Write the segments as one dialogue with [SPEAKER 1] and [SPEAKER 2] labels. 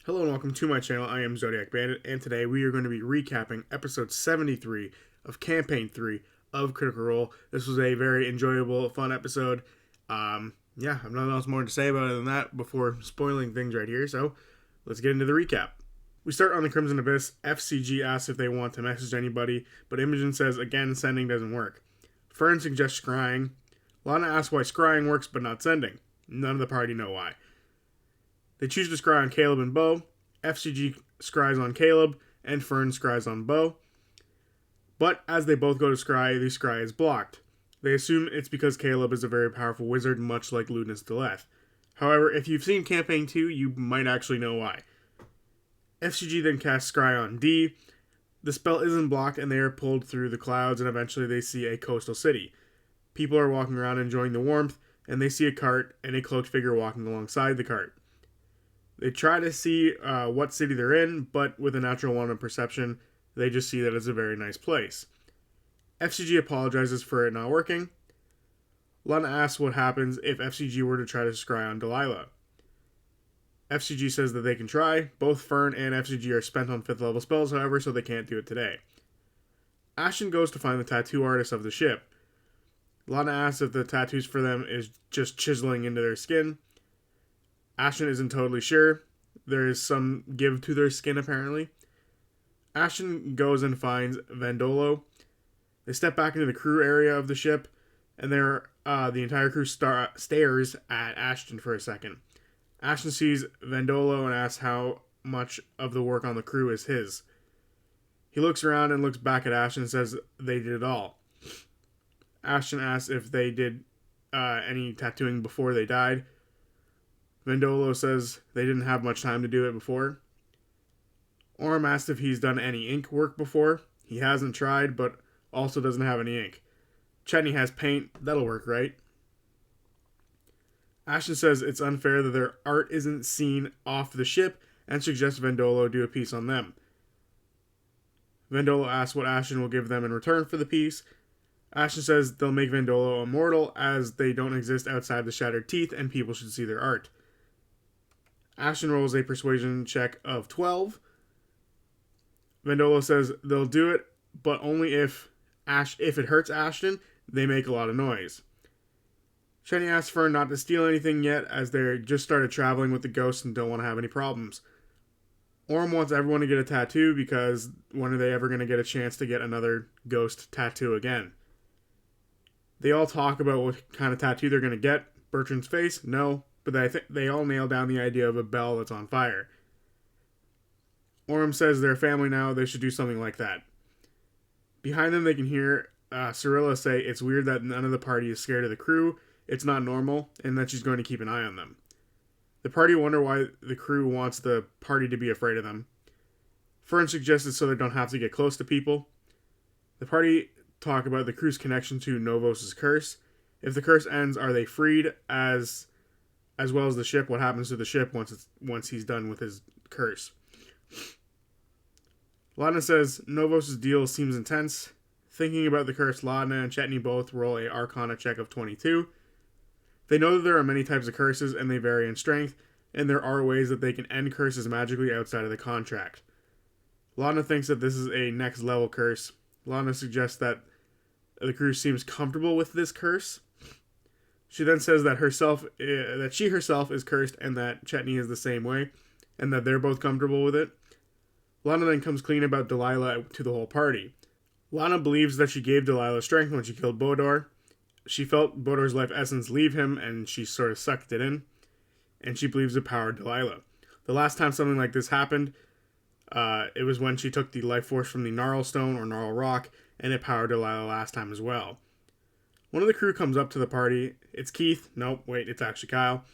[SPEAKER 1] Hello and welcome to my channel. I am Zodiac Bandit, and today we are going to be recapping episode 73 of Campaign 3 of Critical Role. This was a very enjoyable, fun episode. I have nothing else more to say about it than that before spoiling things right here, so let's get into the recap. We start on the Crimson Abyss. FCG asks if they want to message anybody, but Imogen says, again, sending doesn't work. Fern suggests scrying. Lana asks why scrying works but not sending. None of the party know why. They choose to scry on Caleb and Bo. FCG scries on Caleb, and Fern scries on Bo. But as they both go to scry, the scry is blocked. They assume it's because Caleb is a very powerful wizard, much like Ludinus Delilah. However, if you've seen Campaign 2, you might actually know why. FCG then casts scry on D. The spell isn't blocked, and they are pulled through the clouds, and eventually they see a coastal city. People are walking around enjoying the warmth, and they see a cart and a cloaked figure walking alongside the cart. They try to see what city they're in, but with a natural one of perception, they just see that it's a very nice place. FCG apologizes for it not working. Lana asks what happens if FCG were to try to scry on Delilah. FCG says that they can try. Both Fern and FCG are spent on 5th level spells, however, so they can't do it today. Ashton goes to find the tattoo artist of the ship. Lana asks if the tattoos for them is just chiseling into their skin. Ashton isn't totally sure. There is some give to their skin, apparently. Ashton goes and finds Vandolo. They step back into the crew area of the ship, and the entire crew stares at Ashton for a second. Ashton sees Vandolo and asks how much of the work on the crew is his. He looks around and looks back at Ashton and says they did it all. Ashton asks if they did any tattooing before they died. Vandolo says they didn't have much time to do it before. Orm asks if he's done any ink work before. He hasn't tried, but also doesn't have any ink. Chetney has paint. That'll work, right? Ashton says it's unfair that their art isn't seen off the ship and suggests Vandolo do a piece on them. Vandolo asks what Ashton will give them in return for the piece. Ashton says they'll make Vandolo immortal as they don't exist outside the Shattered Teeth and people should see their art. Ashton rolls a persuasion check of 12. Vandolo says they'll do it, but only if it hurts Ashton, they make a lot of noise. Chetney asks Fern not to steal anything yet, as they just started traveling with the ghosts and don't want to have any problems. Orm wants everyone to get a tattoo because when are they ever going to get a chance to get another ghost tattoo again? They all talk about what kind of tattoo they're going to get. Bertrand's face? No. But I think they all nail down the idea of a bell that's on fire. Orm says they're a family now, they should do something like that. Behind them they can hear Cirilla say it's weird that none of the party is scared of the crew, it's not normal, and that she's going to keep an eye on them. The party wonder why the crew wants the party to be afraid of them. Fern suggests it so they don't have to get close to people. The party talk about the crew's connection to Novus' curse. If the curse ends, are they freed as well as the ship? What happens to the ship once he's done with his curse? Lana says Novus' deal seems intense. Thinking about the curse, Lana and Chetney both roll a Arcana check of 22. They know that there are many types of curses and they vary in strength, and there are ways that they can end curses magically outside of the contract. Lana thinks that this is a next level curse. Lana suggests that the crew seems comfortable with this curse. She then says that she herself is cursed and that Chetney is the same way, and that they're both comfortable with it. Lana then comes clean about Delilah to the whole party. Lana believes that she gave Delilah strength when she killed Bodor. She felt Bodor's life essence leave him, and she sort of sucked it in, and she believes it powered Delilah. The last time something like this happened, it was when she took the life force from the Gnarl Stone or Gnarl Rock, and it powered Delilah last time as well. One of the crew comes up to the party. It's Keith. Nope, wait, it's actually Kyle.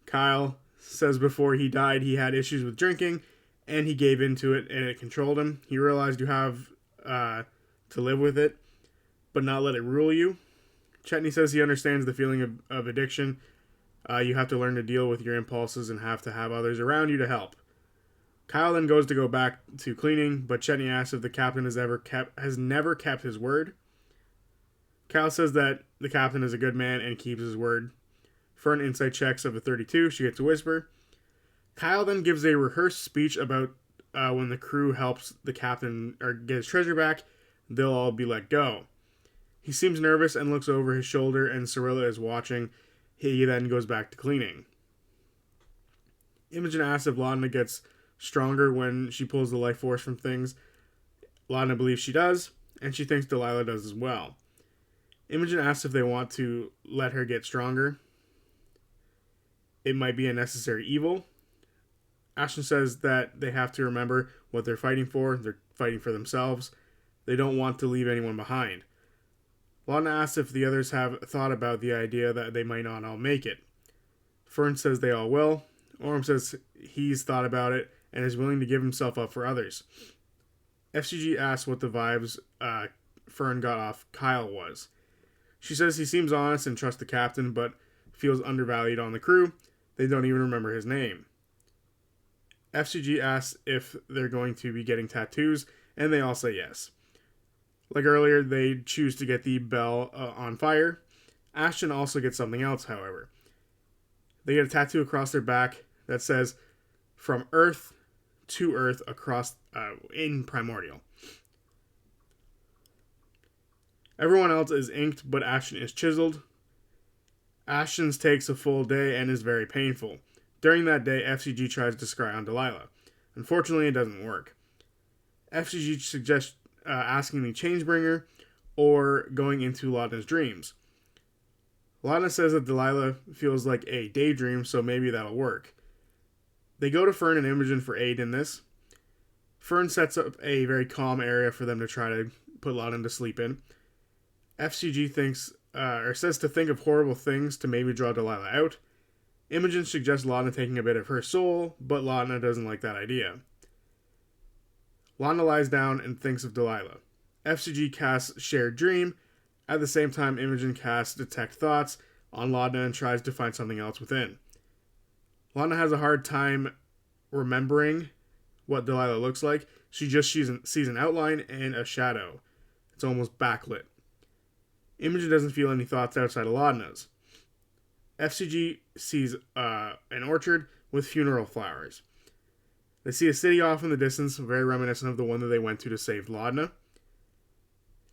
[SPEAKER 1] Kyle says before he died he had issues with drinking, and he gave into it, and it controlled him. He realized you have to live with it, but not let it rule you. Chetney says he understands the feeling of addiction. You have to learn to deal with your impulses and have to have others around you to help. Kyle then goes to go back to cleaning, but Chetney asks if the captain has never kept his word. Kyle says that the captain is a good man and keeps his word. For an insight checks of a 32, she gets a whisper. Kyle then gives a rehearsed speech about when the crew helps the captain or get his treasure back, they'll all be let go. He seems nervous and looks over his shoulder, and Cirilla is watching. He then goes back to cleaning. Imogen asks if Laudna gets stronger when she pulls the life force from things. Laudna believes she does, and she thinks Delilah does as well. Imogen asks if they want to let her get stronger. It might be a necessary evil. Ashton says that they have to remember what they're fighting for. They're fighting for themselves. They don't want to leave anyone behind. Laudna asks if the others have thought about the idea that they might not all make it. Fern says they all will. Orm says he's thought about it and is willing to give himself up for others. FCG asks what the vibes Fern got off Kyle was. She says he seems honest and trusts the captain, but feels undervalued on the crew. They don't even remember his name. FCG asks if they're going to be getting tattoos, and they all say yes. Like earlier, they choose to get the bell on fire. Ashton also gets something else, however. They get a tattoo across their back that says, "From Earth to Earth across in Primordial." Everyone else is inked, but Ashton is chiseled. Ashton's takes a full day and is very painful. During that day, FCG tries to scry on Delilah. Unfortunately, it doesn't work. FCG suggests asking the Changebringer or going into Laudna's dreams. Laudna says that Delilah feels like a daydream, so maybe that'll work. They go to Fern and Imogen for aid in this. Fern sets up a very calm area for them to try to put Laudna to sleep in. FCG thinks, or says to think of horrible things to maybe draw Delilah out. Imogen suggests Laudna taking a bit of her soul, but Laudna doesn't like that idea. Laudna lies down and thinks of Delilah. FCG casts Shared Dream. At the same time, Imogen casts Detect Thoughts on Laudna and tries to find something else within. Laudna has a hard time remembering what Delilah looks like. She just sees an outline and a shadow. It's almost backlit. Imogen doesn't feel any thoughts outside of Laudna's. FCG sees an orchard with funeral flowers. They see a city off in the distance, very reminiscent of the one that they went to save Laudna.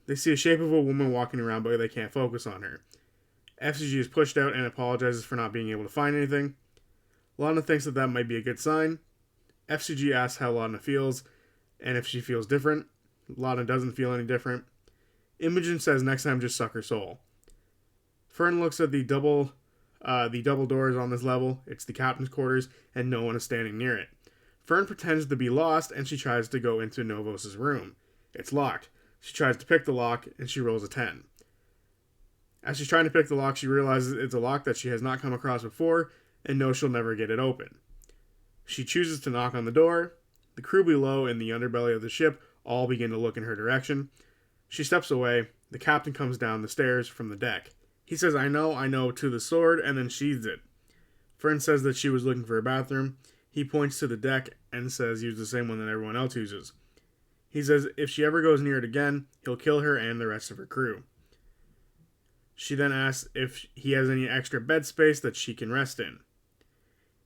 [SPEAKER 1] They see a shape of a woman walking around, but they can't focus on her. FCG is pushed out and apologizes for not being able to find anything. Laudna thinks that might be a good sign. FCG asks how Laudna feels, and if she feels different. Laudna doesn't feel any different. Imogen says next time just suck her soul. Fern looks at the double doors on this level. It's the captain's quarters, and no one is standing near it. Fern pretends to be lost, and she tries to go into Novus' room. It's locked. She tries to pick the lock, and she rolls a 10. As she's trying to pick the lock, she realizes it's a lock that she has not come across before, and knows she'll never get it open. She chooses to knock on the door. The crew below in the underbelly of the ship all begin to look in her direction. She steps away. The captain comes down the stairs from the deck. He says, I know, to the sword, and then sheathes it. Fern says that she was looking for a bathroom. He points to the deck and says use the same one that everyone else uses. He says if she ever goes near it again, he'll kill her and the rest of her crew. She then asks if he has any extra bed space that she can rest in.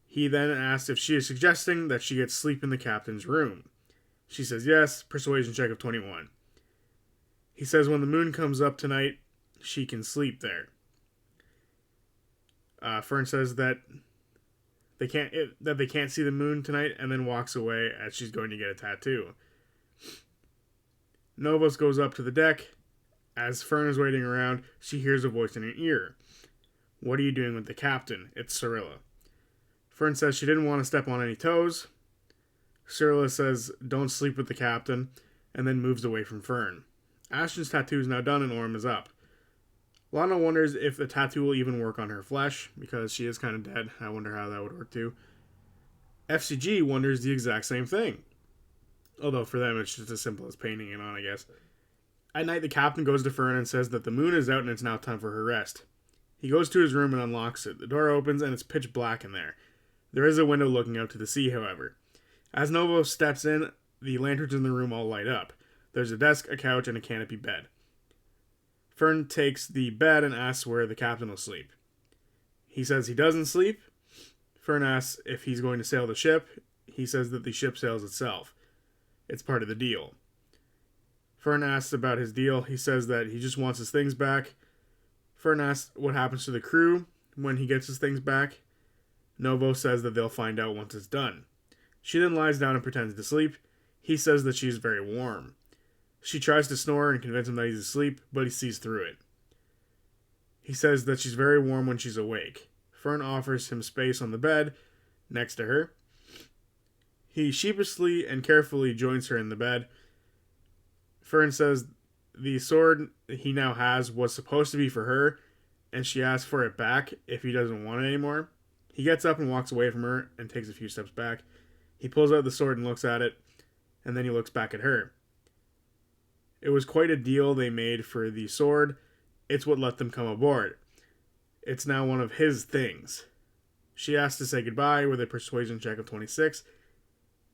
[SPEAKER 1] He then asks if she is suggesting that she gets sleep in the captain's room. She says yes, persuasion check of 21. He says when the moon comes up tonight, she can sleep there. Fern says that they can't see the moon tonight, and then walks away as she's going to get a tattoo. Novus goes up to the deck. As Fern is waiting around, she hears a voice in her ear. What are you doing with the captain? It's Cirilla. Fern says she didn't want to step on any toes. Cirilla says don't sleep with the captain, and then moves away from Fern. Ashton's tattoo is now done and Orm is up. Laudna wonders if the tattoo will even work on her flesh, because she is kind of dead. I wonder how that would work too. FCG wonders the exact same thing. Although for them it's just as simple as painting it on, I guess. At night, the captain goes to Fern and says that the moon is out and it's now time for her rest. He goes to his room and unlocks it. The door opens and it's pitch black in there. There is a window looking out to the sea, however. As Novus steps in, the lanterns in the room all light up. There's a desk, a couch, and a canopy bed. Fern takes the bed and asks where the captain will sleep. He says he doesn't sleep. Fern asks if he's going to sail the ship. He says that the ship sails itself. It's part of the deal. Fern asks about his deal. He says that he just wants his things back. Fern asks what happens to the crew when he gets his things back. Novus says that they'll find out once it's done. She then lies down and pretends to sleep. He says that she's very warm. She tries to snore and convince him that he's asleep, but he sees through it. He says that she's very warm when she's awake. Fern offers him space on the bed next to her. He sheepishly and carefully joins her in the bed. Fern says the sword he now has was supposed to be for her, and she asks for it back if he doesn't want it anymore. He gets up and walks away from her and takes a few steps back. He pulls out the sword and looks at it, and then he looks back at her. It was quite a deal they made for the sword. It's what let them come aboard. It's now one of his things. She asks to say goodbye with a persuasion check of 26.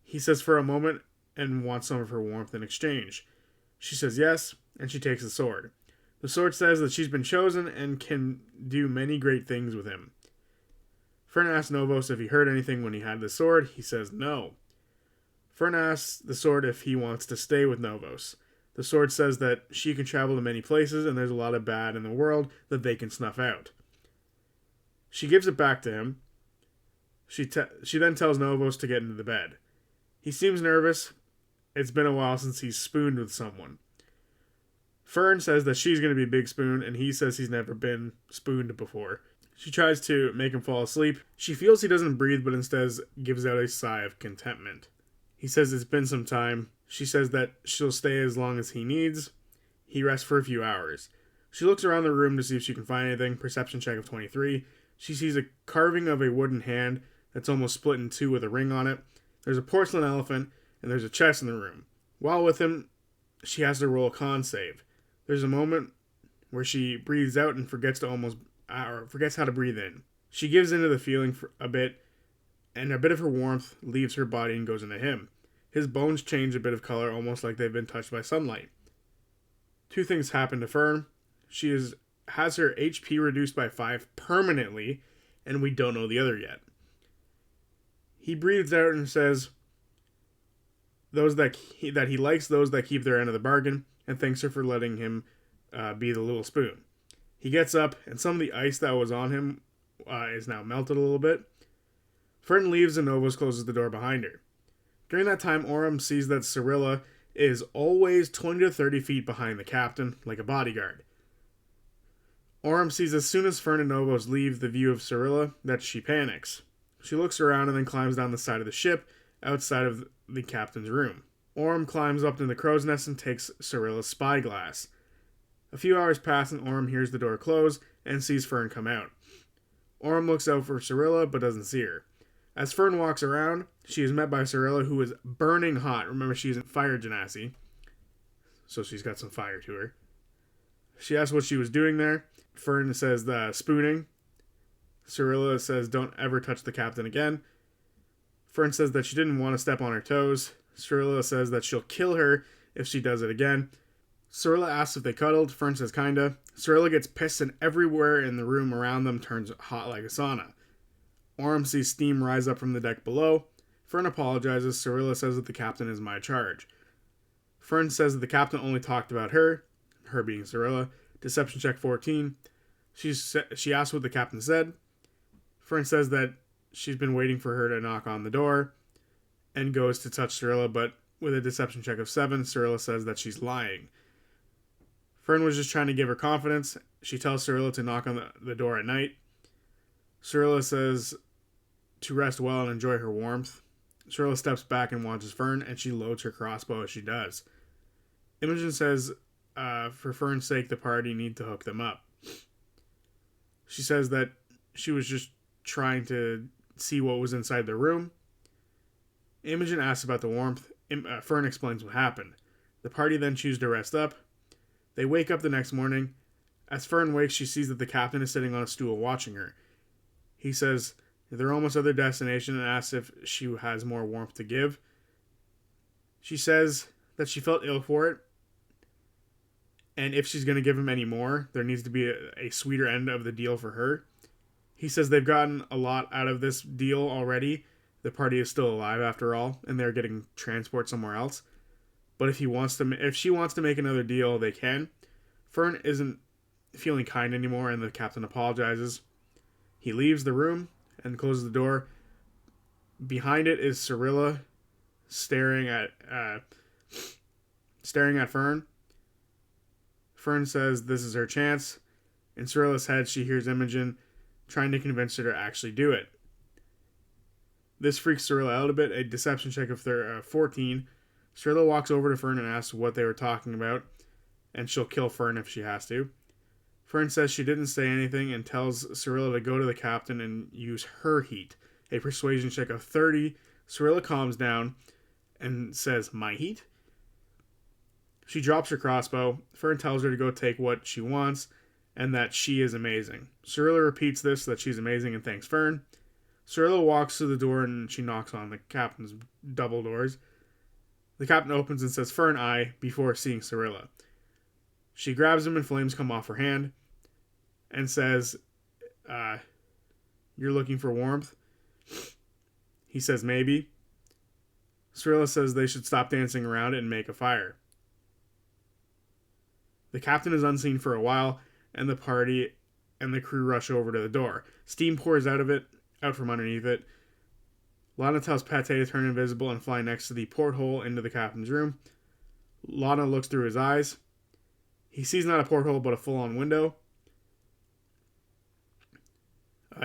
[SPEAKER 1] He says for a moment and wants some of her warmth in exchange. She says yes, and she takes the sword. The sword says that she's been chosen and can do many great things with him. Fern asks Novus if he heard anything when he had the sword. He says no. Fern asks the sword if he wants to stay with Novus. The sword says that she can travel to many places and there's a lot of bad in the world that they can snuff out. She gives it back to him. She then tells Novus to get into the bed. He seems nervous. It's been a while since he's spooned with someone. Fern says that she's going to be Big Spoon, and he says he's never been spooned before. She tries to make him fall asleep. She feels he doesn't breathe, but instead gives out a sigh of contentment. He says it's been some time. She says that she'll stay as long as he needs. He rests for a few hours. She looks around the room to see if she can find anything. Perception check of 23. She sees a carving of a wooden hand that's almost split in two with a ring on it. There's a porcelain elephant, and there's a chest in the room. While with him, she has to roll a con save. There's a moment where she breathes out and forgets how to breathe in. She gives into the feeling for a bit, and a bit of her warmth leaves her body and goes into him. His bones change a bit of color, almost like they've been touched by sunlight. Two things happen to Fern. She has her HP reduced by 5 permanently, and we don't know the other yet. He breathes out and says that he likes those that keep their end of the bargain, and thanks her for letting him be the little spoon. He gets up, and some of the ice that was on him is now melted a little bit. Fern leaves, and Novus closes the door behind her. During that time, Orem sees that Cirilla is always 20 to 30 feet behind the captain, like a bodyguard. Orem sees as soon as Fern and Novus leave the view of Cirilla that she panics. She looks around and then climbs down the side of the ship, outside of the captain's room. Orem climbs up to the crow's nest and takes Cirilla's spyglass. A few hours pass and Orem hears the door close and sees Fern come out. Orem looks out for Cirilla but doesn't see her. As Fern walks around, she is met by Cirilla, who is burning hot. Remember, she's in fire genasi, so she's got some fire to her. She asks what she was doing there. Fern says spooning. Cirilla says don't ever touch the captain again. Fern says that she didn't want to step on her toes. Cirilla says that she'll kill her if she does it again. Cirilla asks if they cuddled. Fern says kinda. Cirilla gets pissed and everywhere in the room around them turns hot like a sauna. Orem sees steam rise up from the deck below. Fern apologizes. Cirilla says that the captain is my charge. Fern says that the captain only talked about her being Cirilla. Deception check 14. She asks what the captain said. Fern says that she's been waiting for her to knock on the door and goes to touch Cirilla, but with a deception check of 7, Cirilla says that she's lying. Fern was just trying to give her confidence. She tells Cirilla to knock on the door at night. Cirilla says to rest well and enjoy her warmth. Cirilla steps back and watches Fern, and she loads her crossbow as she does. Imogen says for Fern's sake, the party need to hook them up. She says that she was just trying to see what was inside the room. Imogen asks about the warmth. Fern explains what happened. The party then choose to rest up. They wake up the next morning. As Fern wakes, she sees that the captain is sitting on a stool watching her. He says they're almost at their destination and asks if she has more warmth to give. She says that she felt ill for it, and if she's going to give him any more, there needs to be a sweeter end of the deal for her. He says they've gotten a lot out of this deal already. The party is still alive after all, and they're getting transport somewhere else. But if she wants to make another deal, they can. Fern isn't feeling kind anymore, and the captain apologizes. He leaves the room and closes the door. Behind it is Cirilla staring at Fern. Fern says this is her chance. In Cirilla's head, she hears Imogen trying to convince her to actually do it. This freaks Cirilla out a bit. A deception check of 14. Cirilla walks over to Fern and asks what they were talking about, and she'll kill Fern if she has to. Fern says she didn't say anything and tells Cirilla to go to the captain and use her heat. A persuasion check of 30. Cirilla calms down and says, "My heat?" She drops her crossbow. Fern tells her to go take what she wants and that she is amazing. Cirilla repeats this, that she's amazing, and thanks Fern. Cirilla walks to the door and she knocks on the captain's double doors. The captain opens and says, "Fern, I," before seeing Cirilla. She grabs him and flames come off her hand and says, "You're looking for warmth?" He says, "Maybe." Cirilla says they should stop dancing around it and make a fire. The captain is unseen for a while, and the party and the crew rush over to the door. Steam pours out from underneath it. Lana tells Pate to turn invisible and fly next to the porthole into the captain's room. Lana looks through his eyes. He sees not a porthole, but a full-on window.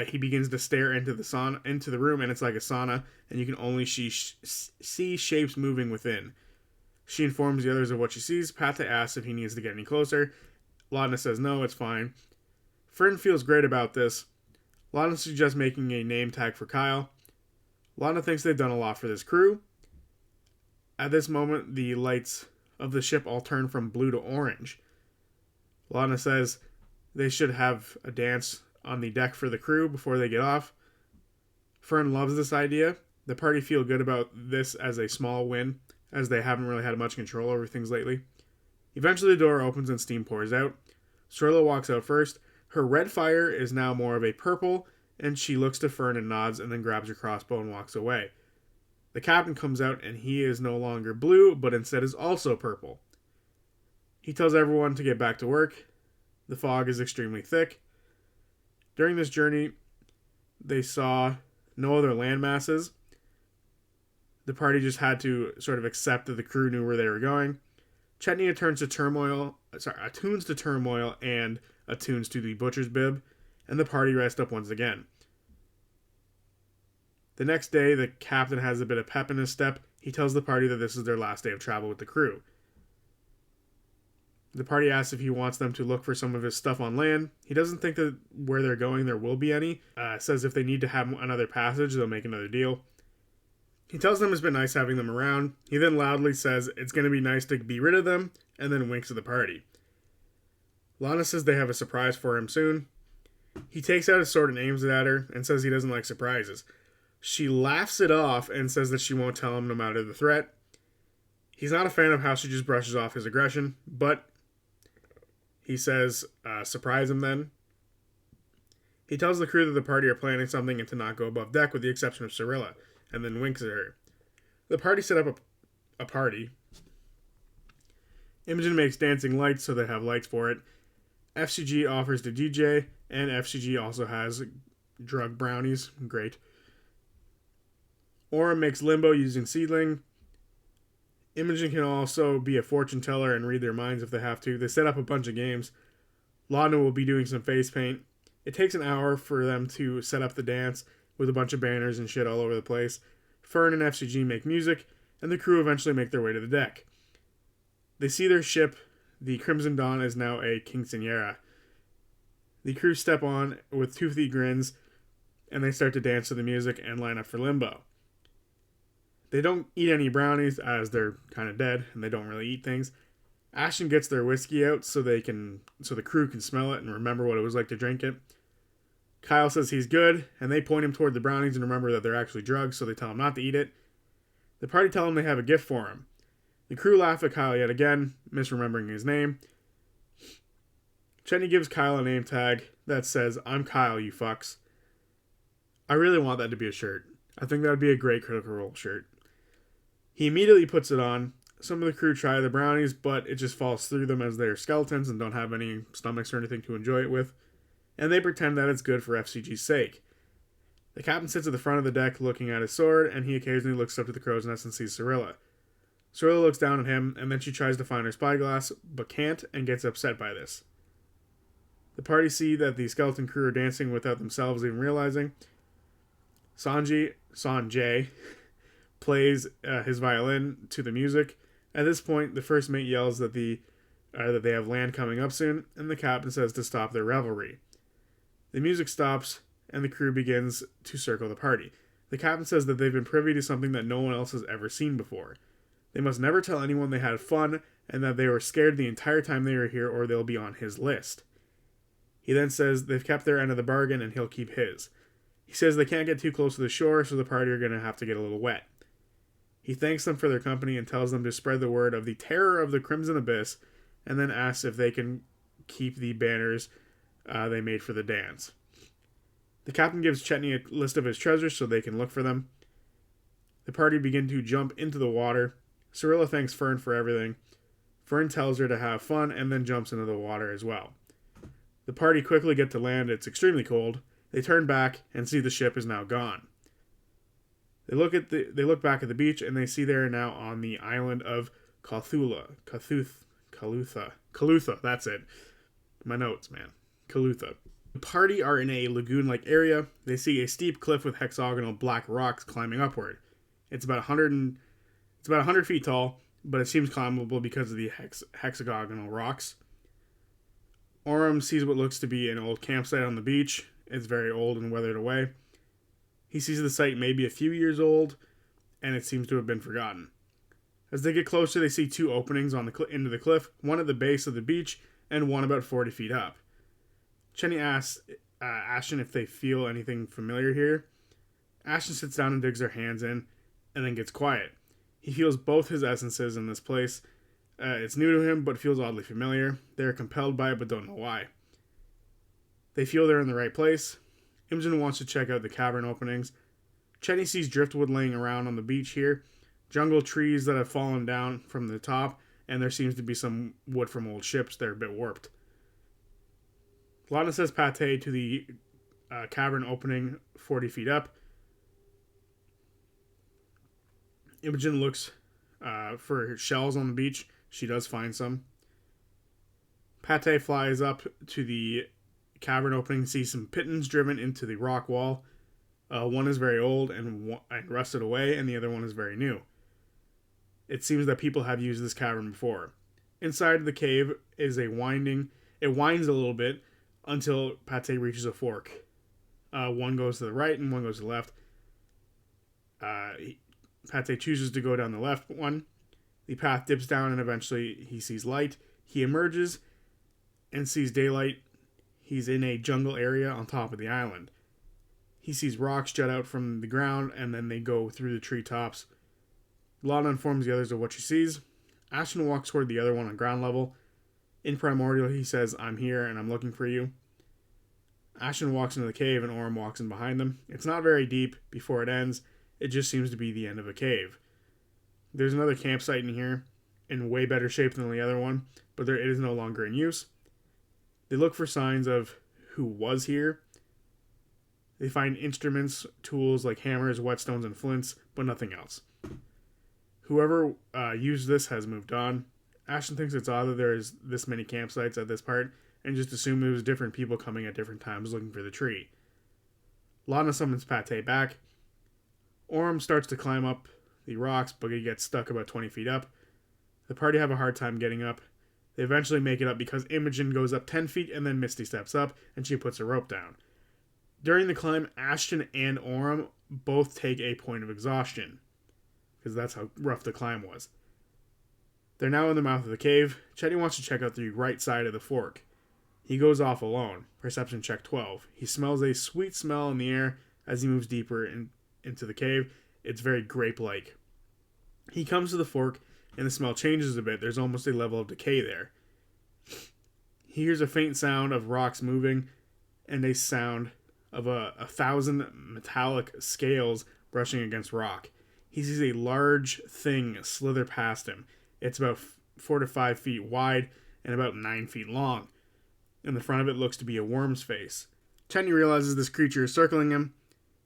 [SPEAKER 1] He begins to stare into the room, and it's like a sauna, and you can only see shapes moving within. She informs the others of what she sees. Pate asks if he needs to get any closer. Lana says no, it's fine. Fern feels great about this. Lana suggests making a name tag for Kyle. Lana thinks they've done a lot for this crew. At this moment, the lights of the ship all turn from blue to orange. Lana says they should have a dance on the deck for the crew before they get off. Fern loves this idea. The party feel good about this as a small win, as they haven't really had much control over things lately. Eventually the door opens and steam pours out. Cirilla walks out first. Her red fire is now more of a purple, and she looks to Fern and nods and then grabs her crossbow and walks away. The captain comes out and he is no longer blue, but instead is also purple. He tells everyone to get back to work. The fog is extremely thick. During this journey, they saw no other land masses. The party just had to sort of accept that the crew knew where they were going. Chetnia attunes to turmoil and attunes to the butcher's bib, and the party rests up once again. The next day, the captain has a bit of pep in his step. He tells the party that this is their last day of travel with the crew. The party asks if he wants them to look for some of his stuff on land. He doesn't think that where they're going there will be any. Says if they need to have another passage, they'll make another deal. He tells them it's been nice having them around. He then loudly says it's going to be nice to be rid of them, and then winks at the party. Lana says they have a surprise for him soon. He takes out his sword and aims it at her, and says he doesn't like surprises. She laughs it off and says that she won't tell him no matter the threat. He's not a fan of how she just brushes off his aggression, but he says, surprise him then. He tells the crew that the party are planning something and to not go above deck with the exception of Cirilla, and then winks at her. The party set up a party. Imogen makes dancing lights so they have lights for it. FCG offers to DJ, and FCG also has drug brownies. Great. Orem makes limbo using seedling. Imogen can also be a fortune teller and read their minds if they have to. They set up a bunch of games. Lana will be doing some face paint. It takes an hour for them to set up the dance with a bunch of banners and shit all over the place. Fern and FCG make music, and the crew eventually make their way to the deck. They see their ship. The Crimson Dawn is now a quinceañera. The crew step on with toothy grins, and they start to dance to the music and line up for limbo. They don't eat any brownies as they're kind of dead and they don't really eat things. Ashton gets their whiskey out so the crew can smell it and remember what it was like to drink it. Kyle says he's good, and they point him toward the brownies and remember that they're actually drugs, so they tell him not to eat it. The party tell him they have a gift for him. The crew laugh at Kyle yet again, misremembering his name. Chetney gives Kyle a name tag that says, "I'm Kyle, you fucks." I really want that to be a shirt. I think that would be a great Critical Role shirt. He immediately puts it on. Some of the crew try the brownies, but it just falls through them as they're skeletons and don't have any stomachs or anything to enjoy it with. And they pretend that it's good for FCG's sake. The captain sits at the front of the deck looking at his sword, and he occasionally looks up to the crow's nest and sees Cirilla. Cirilla looks down at him, and then she tries to find her spyglass, but can't, and gets upset by this. The party see that the skeleton crew are dancing without themselves even realizing. Sanjay plays his violin to the music. At this point, the first mate yells that they have land coming up soon, and the captain says to stop their revelry. The music stops, and the crew begins to circle the party. The captain says that they've been privy to something that no one else has ever seen before. They must never tell anyone they had fun, and that they were scared the entire time they were here, or they'll be on his list. He then says they've kept their end of the bargain, and he'll keep his. He says they can't get too close to the shore, so the party are going to have to get a little wet. He thanks them for their company and tells them to spread the word of the terror of the Crimson Abyss, and then asks if they can keep the banners they made for the dance. The captain gives Chetney a list of his treasures so they can look for them. The party begin to jump into the water. Cirilla thanks Fern for everything. Fern tells her to have fun and then jumps into the water as well. The party quickly get to land. It's extremely cold. They turn back and see the ship is now gone. They look back at the beach and they see they are now on the island of Kalutha, that's it. My notes, man. Kalutha. The party are in a lagoon-like area. They see a steep cliff with hexagonal black rocks climbing upward. It's about 100 feet tall, but it seems climbable because of the hexagonal rocks. Orem sees what looks to be an old campsite on the beach. It's very old and weathered away. He sees the site maybe a few years old, and it seems to have been forgotten. As they get closer, they see two openings into the cliff, one at the base of the beach and one about 40 feet up. Chenny asks Ashton if they feel anything familiar here. Ashton sits down and digs her hands in, and then gets quiet. He feels both his essences in this place. It's new to him, but feels oddly familiar. They are compelled by it, but don't know why. They feel they're in the right place. Imogen wants to check out the cavern openings. Chetney sees driftwood laying around on the beach here, jungle trees that have fallen down from the top, and there seems to be some wood from old ships that are a bit warped. Lana says pate to the cavern opening 40 feet up. Imogen looks for shells on the beach. She does find some. Pate flies up to the cavern opening, sees some pittons driven into the rock wall. One is very old and rusted away, and the other one is very new. It seems that people have used this cavern before. Inside the cave is it winds a little bit until Pate reaches a fork. One goes to the right and one goes to the left. Pate chooses to go down the left one. The path dips down and eventually he sees light. He emerges and sees daylight. He's in a jungle area on top of the island. He sees rocks jut out from the ground and then they go through the treetops. Lana informs the others of what she sees. Ashton walks toward the other one on ground level. In Primordial, he says, "I'm here and I'm looking for you." Ashton walks into the cave and Orem walks in behind them. It's not very deep before it ends. It just seems to be the end of a cave. There's another campsite in here, in way better shape than the other one, but it is no longer in use. They look for signs of who was here. They find instruments, tools like hammers, whetstones, and flints, but nothing else. Whoever used this has moved on. Ashton thinks it's odd that there is this many campsites at this part, and just assumed it was different people coming at different times looking for the tree. Lana summons Pate back. Orem starts to climb up the rocks, but he gets stuck about 20 feet up. The party have a hard time getting up. They eventually make it up because Imogen goes up 10 feet and then Misty steps up and she puts a rope down. During the climb, Ashton and Orem both take a point of exhaustion, because that's how rough the climb was. They're now in the mouth of the cave. Chetty wants to check out the right side of the fork. He goes off alone. Perception check 12. He smells a sweet smell in the air as he moves deeper into the cave. It's very grape-like. He comes to the fork and the smell changes a bit. There's almost a level of decay there. He hears a faint sound of rocks moving and a sound of 1,000 metallic scales brushing against rock. He sees a large thing slither past him. It's about 4 to 5 feet wide and about 9 feet long. In the front of it looks to be a worm's face. Chetney realizes this creature is circling him.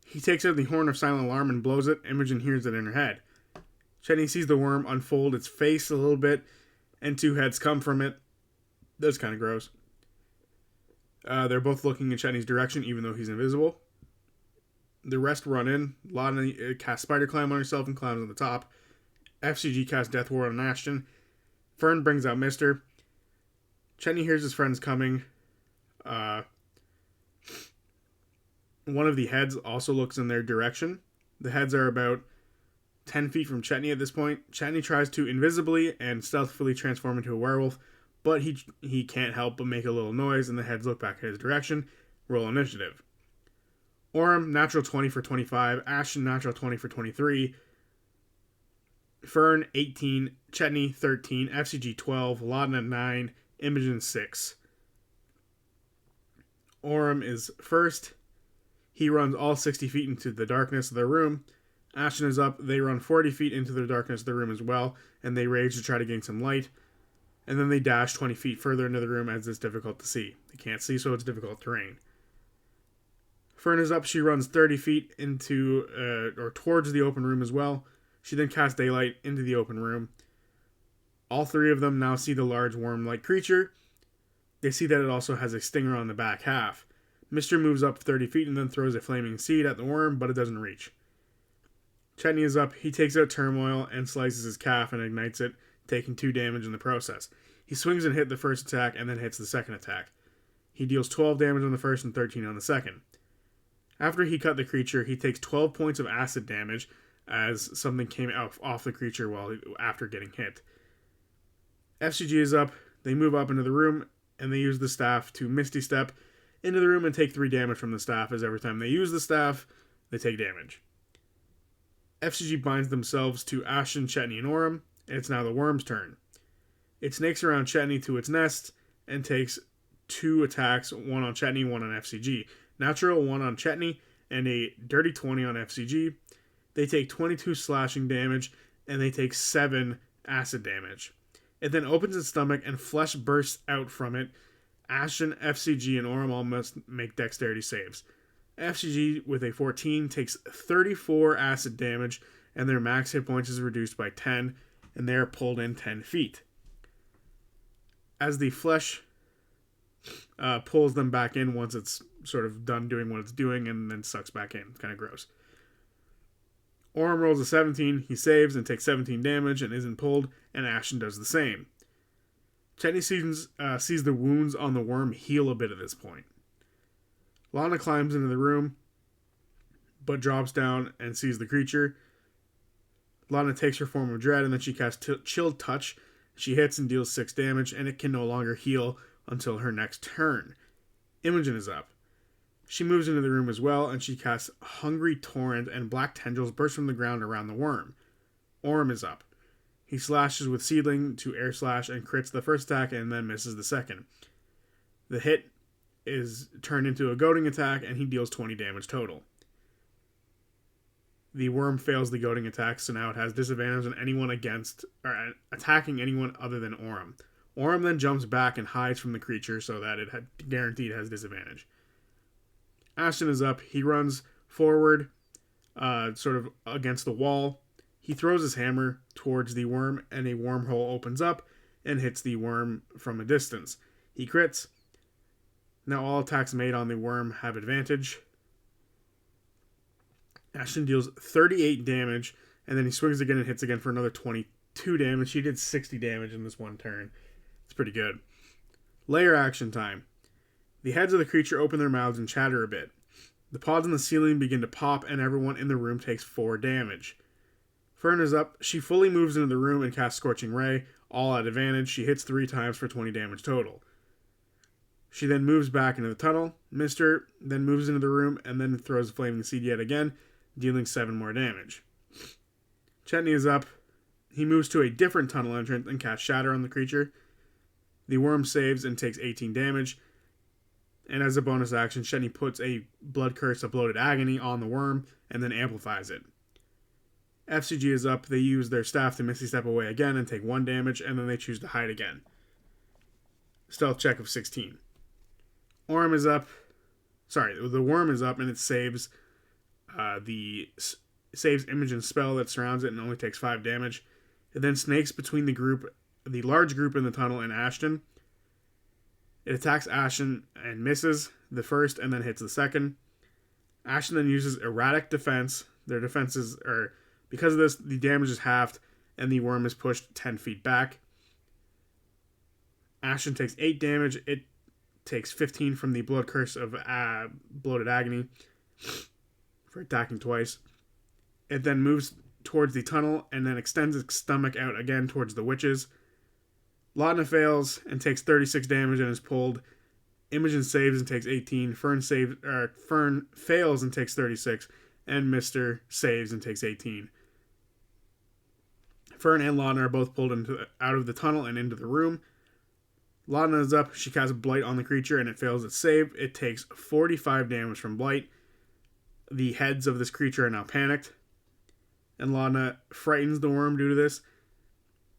[SPEAKER 1] He takes out the horn of silent alarm and blows it. Imogen hears it in her head. Chetney sees the worm unfold its face a little bit, and 2 heads come from it. That's kind of gross. They're both looking in Chetney's direction, even though he's invisible. The rest run in. Lana casts Spider Climb on herself and climbs on the top. FCG casts Death Ward on Ashton. Fern brings out Mister. Chetney hears his friends coming. One of the heads also looks in their direction. The heads are about 10 feet from Chetney at this point. Chetney tries to invisibly and stealthily transform into a werewolf, but he can't help but make a little noise, and the heads look back in his direction. Roll initiative. Orem, natural 20 for 25. Ashton, natural 20 for 23. Fern, 18. Chetney, 13. FCG, 12. Laudna, 9. Imogen, 6. Orem is first. He runs all 60 feet into the darkness of their room. Ashton is up. They run 40 feet into the darkness of the room as well, and they rage to try to gain some light. And then they dash 20 feet further into the room as it's difficult to see. They can't see, so it's difficult terrain. Fern is up. She runs 30 feet into, or towards the open room as well. She then casts daylight into the open room. All 3 of them now see the large worm-like creature. They see that it also has a stinger on the back half. Mr. moves up 30 feet and then throws a flaming seed at the worm, but it doesn't reach. Chetney is up. He takes out Turmoil and slices his calf and ignites it, taking 2 damage in the process. He swings and hits the first attack and then hits the second attack. He deals 12 damage on the first and 13 on the second. After he cut the creature, he takes 12 points of acid damage as something came off the creature after getting hit. FCG is up. They move up into the room and they use the staff to Misty Step into the room and take 3 damage from the staff, as every time they use the staff, they take damage. FCG binds themselves to Ashton, Chetney, and Orem, and it's now the worm's turn. It snakes around Chetney to its nest and takes 2 attacks, 1 on Chetney, 1 on FCG. Natural 1 on Chetney and a dirty 20 on FCG. They take 22 slashing damage and they take 7 acid damage. It then opens its stomach and flesh bursts out from it. Ashton, FCG, and Orem all must make dexterity saves. FCG with a 14 takes 34 acid damage, and their max hit points is reduced by 10, and they are pulled in 10 feet. As the flesh pulls them back in once it's sort of done doing what it's doing, and then sucks back in. It's kind of gross. Orem rolls a 17, he saves and takes 17 damage and isn't pulled, and Ashton does the same. Chetney sees the wounds on the worm heal a bit at this point. Lana climbs into the room, but drops down and sees the creature. Lana takes her form of dread, and then she casts Chilled Touch. She hits and deals 6 damage, and it can no longer heal until her next turn. Imogen is up. She moves into the room as well, and she casts Hungry Torrent, and black tendrils burst from the ground around the worm. Orem is up. He slashes with Seedling to air slash and crits the first attack and then misses the second. The hit is turned into a goading attack, and he deals 20 damage total. The worm fails the goading attack, so now it has disadvantage on anyone attacking anyone other than Orem. Orem then jumps back and hides from the creature so that it guaranteed has disadvantage. Ashton is up. He runs forward, sort of against the wall. He throws his hammer towards the worm, and a wormhole opens up and hits the worm from a distance. He crits. Now all attacks made on the worm have advantage. Ashton deals 38 damage, and then he swings again and hits again for another 22 damage. He did 60 damage in this one turn. It's pretty good. Layer action time. The heads of the creature open their mouths and chatter a bit. The pods on the ceiling begin to pop, and everyone in the room takes 4 damage. Fern is up. She fully moves into the room and casts Scorching Ray, all at advantage. She hits 3 times for 20 damage total. She then moves back into the tunnel. Mister then moves into the room and then throws a Flaming Seed yet again, dealing 7 more damage. Chetney is up. He moves to a different tunnel entrance and casts Shatter on the creature. The worm saves and takes 18 damage. And as a bonus action, Shetney puts a Blood Curse of Bloated Agony on the worm and then amplifies it. FCG is up. They use their staff to Misty Step away again and take 1 damage, and then they choose to hide again. Stealth check of 16. Orm is up. Sorry, the worm is up, and it saves Imogen's spell that surrounds it and only takes 5 damage. It then snakes between the large group in the tunnel, and Ashton. It attacks Ashton and misses the first and then hits the second. Ashton then uses erratic defense. Their defenses are, because of this, the damage is halved and the worm is pushed 10 feet back. Ashton takes 8 damage. It takes 15 from the Blood Curse of Bloated Agony for attacking twice. It then moves towards the tunnel and then extends its stomach out again towards the witches. Laudna fails and takes 36 damage and is pulled. Imogen saves and takes 18. Fern fails and takes 36. And Mr. saves and takes 18. Fern and Laudna are both pulled out of the tunnel and into the room. Laudna is up. She casts Blight on the creature and it fails its save. It takes 45 damage from Blight. The heads of this creature are now panicked. And Laudna frightens the worm due to this.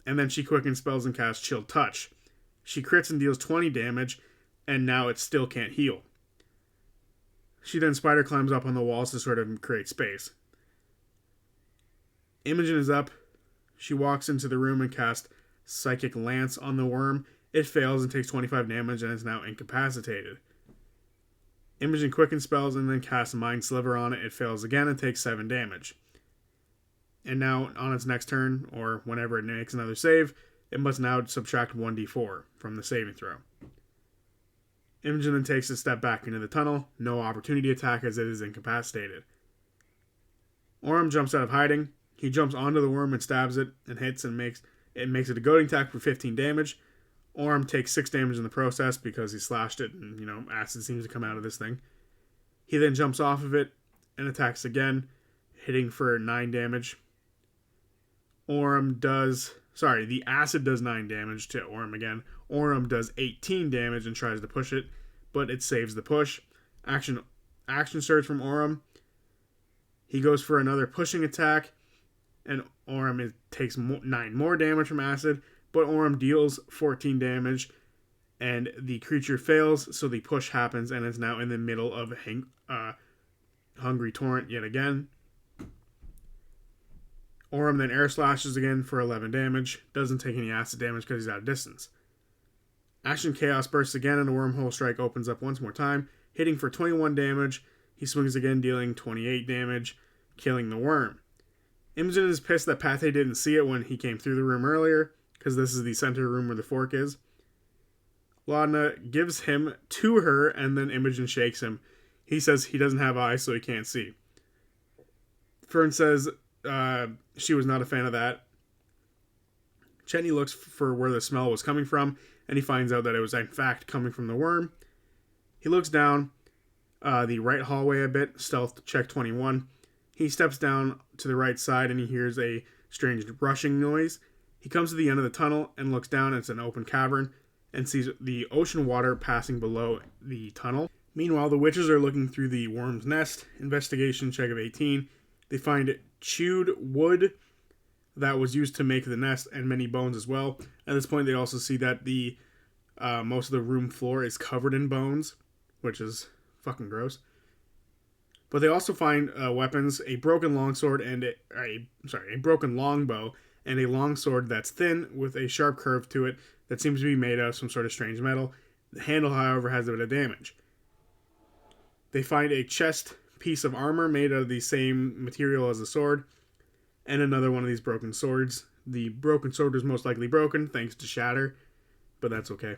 [SPEAKER 1] And then she quickens spells and casts Chill Touch. She crits and deals 20 damage, and now it still can't heal. She then spider climbs up on the walls to sort of create space. Imogen is up. She walks into the room and casts Psychic Lance on the worm. It fails and takes 25 damage and is now incapacitated. Imogen quickens spells and then casts Mind Sliver on it. It fails again and takes 7 damage. And now, on its next turn, or whenever it makes another save, it must now subtract 1d4 from the saving throw. Imogen then takes a step back into the tunnel. No opportunity attack as it is incapacitated. Orm jumps out of hiding. He jumps onto the worm and stabs it and hits and makes it a goading attack for 15 damage. Orm takes 6 damage in the process because he slashed it and, acid seems to come out of this thing. He then jumps off of it and attacks again, hitting for 9 damage. The acid does 9 damage to Orm again. Orm does 18 damage and tries to push it, but it saves the push. Action surge from Orm. He goes for another pushing attack, and Orm takes 9 more damage from acid, but Orm deals 14 damage, and the creature fails, so the push happens, and is now in the middle of Hungry Torrent yet again. Orm then air slashes again for 11 damage. Doesn't take any acid damage because he's out of distance. Action Chaos bursts again and a Wormhole Strike opens up once more time, hitting for 21 damage. He swings again, dealing 28 damage, killing the worm. Imogen is pissed that Pathé didn't see it when he came through the room earlier, because this is the center room where the fork is. Laudna gives him to her, and then Imogen shakes him. He says he doesn't have eyes, so he can't see. Fern says she was not a fan of that. Chetney looks for where the smell was coming from, and he finds out that it was in fact coming from the worm. He looks down the right hallway a bit, stealth check 21. He steps down to the right side and he hears a strange rushing noise. He comes to the end of the tunnel and looks down. It's an open cavern and sees the ocean water passing below the tunnel. Meanwhile, the witches are looking through the worm's nest. Investigation check of 18. They find chewed wood that was used to make the nest and many bones as well. At this point, they also see that the most of the room floor is covered in bones, which is fucking gross. But they also find weapons: a broken longsword and a broken longbow and a longsword that's thin with a sharp curve to it that seems to be made out of some sort of strange metal. The handle, however, has a bit of damage. They find a chest piece of armor made out of the same material as the sword, and another one of these broken swords. The broken sword is most likely broken thanks to shatter, but that's okay.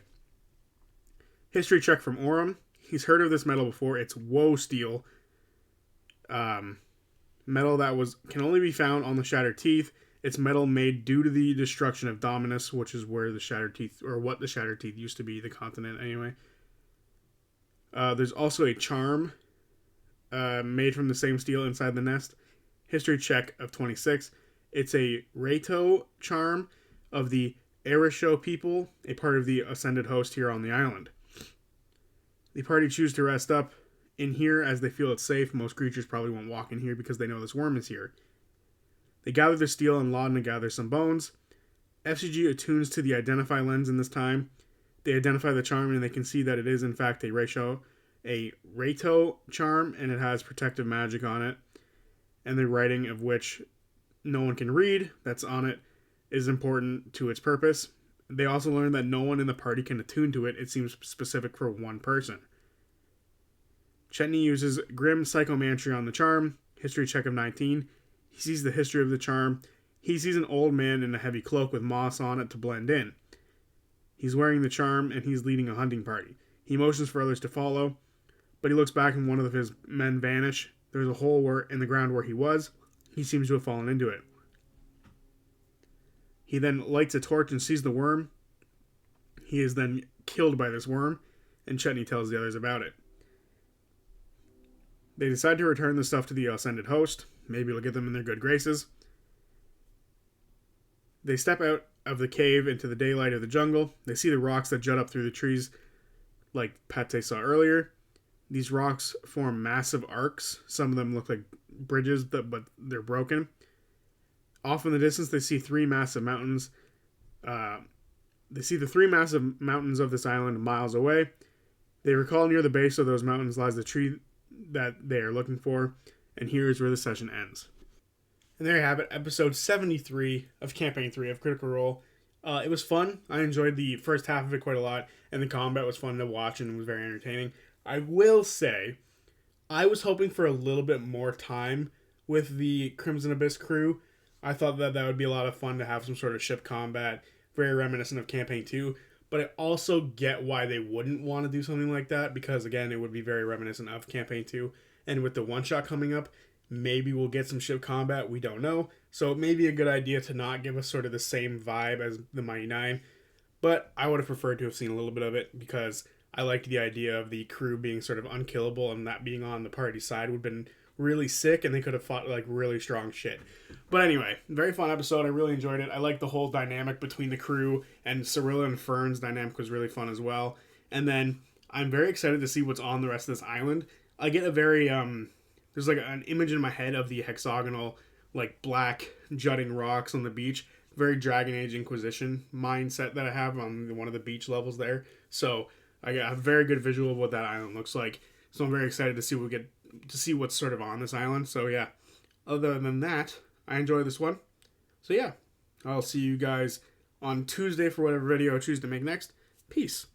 [SPEAKER 1] History check from Orm. He's heard of this metal before. It's woe steel. Metal that can only be found on the Shattered Teeth. It's metal made due to the destruction of Dominus, which is where the Shattered Teeth, or what the Shattered Teeth used to be, the continent anyway. There's also a charm made from the same steel inside the nest. History check of 26. It's a Reto charm of the Erisho people, a part of the Ascended host here on the island. The party choose to rest up in here as they feel it's safe. Most creatures probably won't walk in here because they know this worm is here. They gather their steel and Laudna gathers some bones. FCG attunes to the Identify lens in this time. They identify the charm and they can see that it is in fact a Rato charm, and it has protective magic on it. And the writing of which no one can read that's on it is important to its purpose. They also learn that no one in the party can attune to it. It seems specific for one person. Chetney uses Grim Psychomantry on the charm. History check of 19. He sees the history of the charm. He sees an old man in a heavy cloak with moss on it to blend in. He's wearing the charm and he's leading a hunting party. He motions for others to follow, but he looks back and one of his men vanish. There's a hole in the ground where he was. He seems to have fallen into it. He then lights a torch and sees the worm. He is then killed by this worm, and Chetney tells the others about it. They decide to return the stuff to the ascended host. Maybe it'll get them in their good graces. They step out of the cave into the daylight of the jungle. They see the rocks that jut up through the trees like Pate saw earlier. These rocks form massive arcs. Some of them look like bridges, but they're broken. Off in the distance, they see three massive mountains. They see the three massive mountains of this island miles away. They recall near the base of those mountains lies the tree that they are looking for. And here is where the session ends. And there you have it, episode 73 of Campaign 3 of Critical Role. It was fun. I enjoyed the first half of it quite a lot, and the combat was fun to watch and was very entertaining. I will say, I was hoping for a little bit more time with the Crimson Abyss crew. I thought that would be a lot of fun to have some sort of ship combat, very reminiscent of Campaign 2, but I also get why they wouldn't want to do something like that, because again, it would be very reminiscent of Campaign 2, and with the one-shot coming up, maybe we'll get some ship combat, we don't know. So it may be a good idea to not give us sort of the same vibe as the Mighty Nine. But I would have preferred to have seen a little bit of it because I liked the idea of the crew being sort of unkillable and that being on the party side would have been really sick and they could have fought like really strong shit. But anyway, very fun episode. I really enjoyed it. I liked the whole dynamic between the crew, and Cirilla and Fern's dynamic was really fun as well. And then I'm very excited to see what's on the rest of this island. I get a very there's like an image in my head of the hexagonal, like black jutting rocks on the beach. Very Dragon Age Inquisition mindset that I have on one of the beach levels there. So I got a very good visual of what that island looks like. So I'm very excited to see what's sort of on this island. So yeah, other than that, I enjoy this one. So yeah, I'll see you guys on Tuesday for whatever video I choose to make next. Peace.